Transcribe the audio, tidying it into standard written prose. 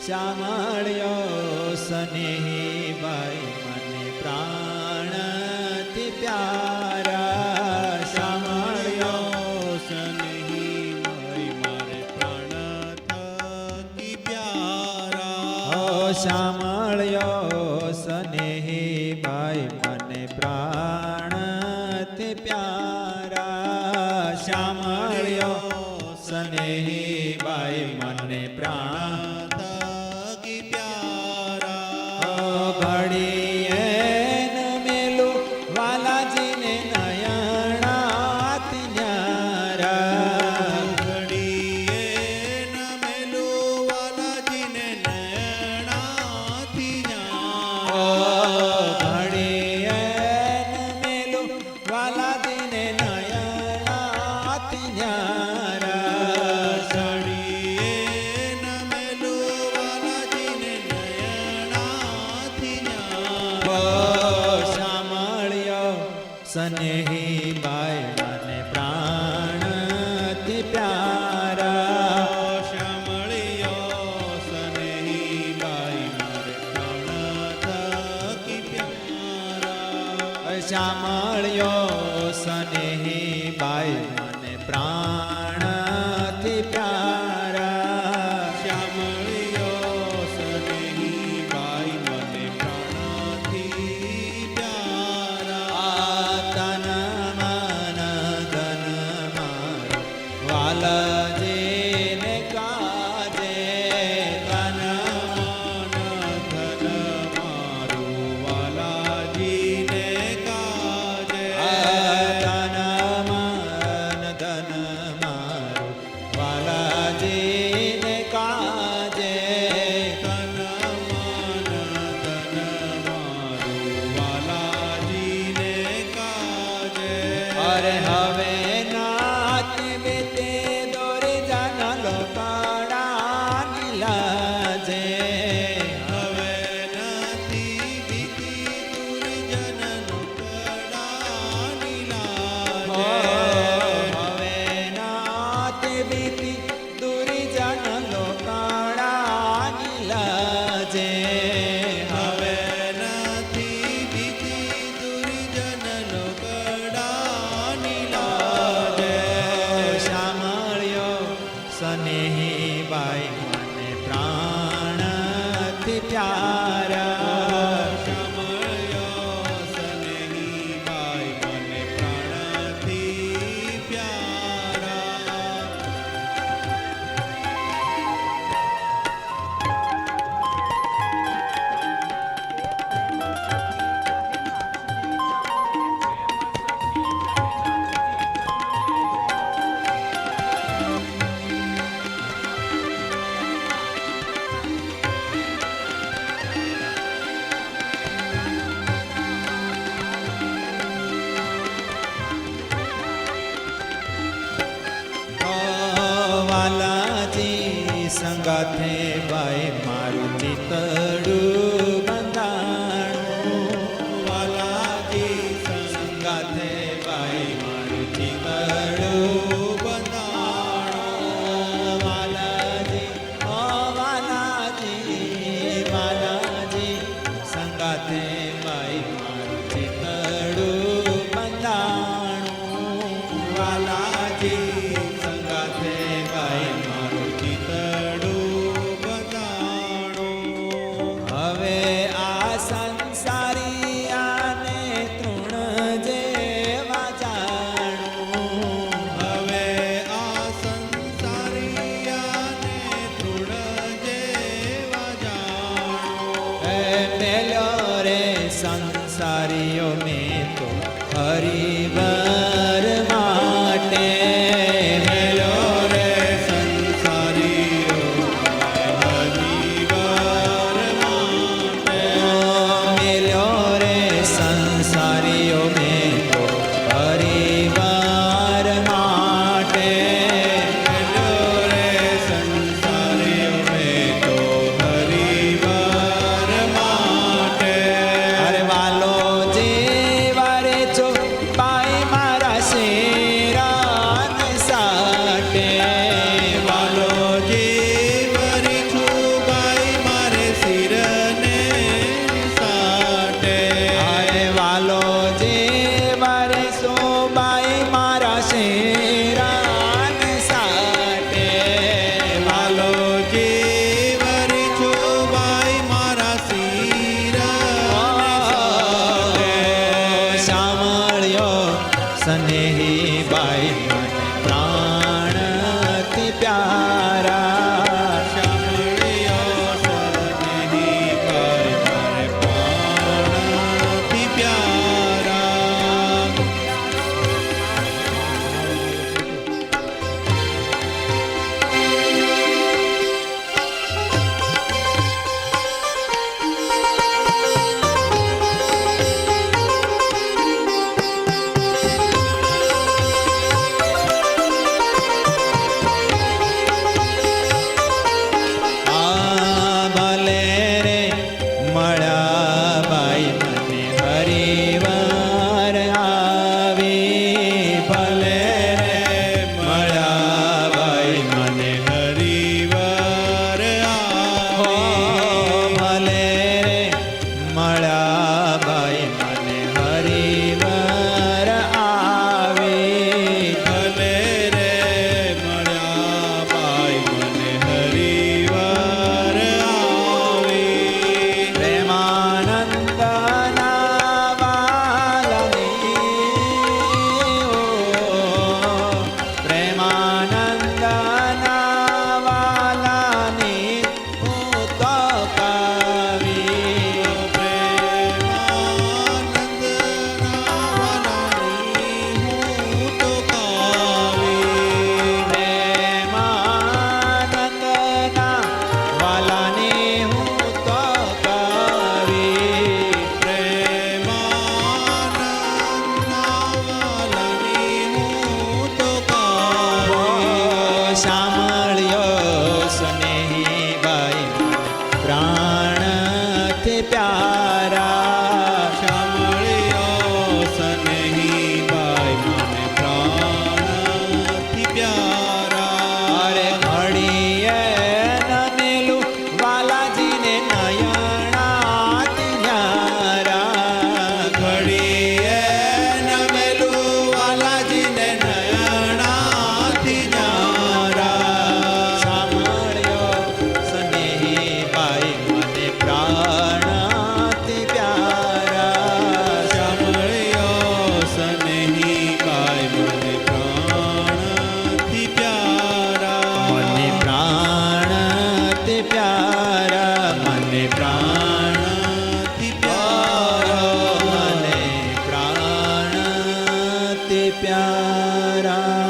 શામળ્યો સ્નેહી ભાઈ મને પ્રાણથી પ્યારા શામળ્યો સ્નેહી ભાઈ મારે પ્રાણ થકી પ્યારા શામળ્યો સ્નેહી ભાઈ મને પ્રાણથી પ્યારા શામળ્યો સ્નેહી ભાઈ મને પ્રાણ થકી પ્યારા ઘડીએ ન મેલું વાલાજીને નયણાથી ન્યારા ઘડીએ ન મેલું વાલાજીને નયણાથી ન્યારા ઘડીએ ન મેલું વાલાજીને નયણાથી ન્યારા ઘડીએ ન મેલું વાલાજીને નયણાથી ન્યારા શામળ્યો સ્નેહી બાઈ મને પ્રાણથી પ્યારા શામળિયો સ્નેહી બાઈ મારે પ્રાણ થકી પ્યારા શામળ્યો સ્નેહી બાઈ મને પ્રાણથી પ્યારા શ્યામળિયો સ્નેહી બાઈ મને પ્રાણથી પ્યારા તન મન ધન મારું વાલજીને કાજે તન ધન મારું વાલાજીને કાજે તન મન ધન મારું વાલાજીને કાજે તન મન ધન મારું વાલાજીને કાજે અરે હવે નાચ બેતે દોરી જન લોકડા નીલાજે હવે નથી બીતી દુર્જનનો કડાની લાજે હવે નાચ બેતી દોરી જન લોકડા નીલાજે હવે નથી બીતી દુર્જનનો કડાની લાજે શામળ્યો સ્નેહી બાઈ મને પ્રાણથી પ્યારા શામળિયો સ્નેહી બાઈ મને પ્રાણથી પ્યારા વાલાજી સંગાથે બાઈ મારું ચિતડું બંધાણું વાલાજી સંગાથે બાઈ મારું ચિતડું ચિતડું બંધાણું વાલાજી ઓ વાલાજી વાલાજી સંગાથે બાઈ મારું ચિતડું બંધાણું વાલાજી સંગાથે બાઈ મારું ચિતડું બંધાણું હવે આ સંસારી આને તૃણ જેવા જાણું હવે આ સંસારિયાને તૃણ જેવા જાણો મેલ્યો રે સંસારીઓ મેં તો હરિવર માટે મેલ્યો રે સંસારીઓ હરિવાર માટે મેલ્યો રે સંસારીઓ મેં તો હરિવર માટે મેલ્યો રે સંસારીઓ મેં તો હરિવાર માટે અરે વાલો જીવ ભાઈ મને પ્રાણાથી પ્યારા શ્યામળિયો સનેહી ભાઈ મને પ્રાણથી પ્યારા મને પ્રાણથી પ્યારા મને પ્રાણથી પ્યારા પ્યારા મને પ્રાણથી પ્યારા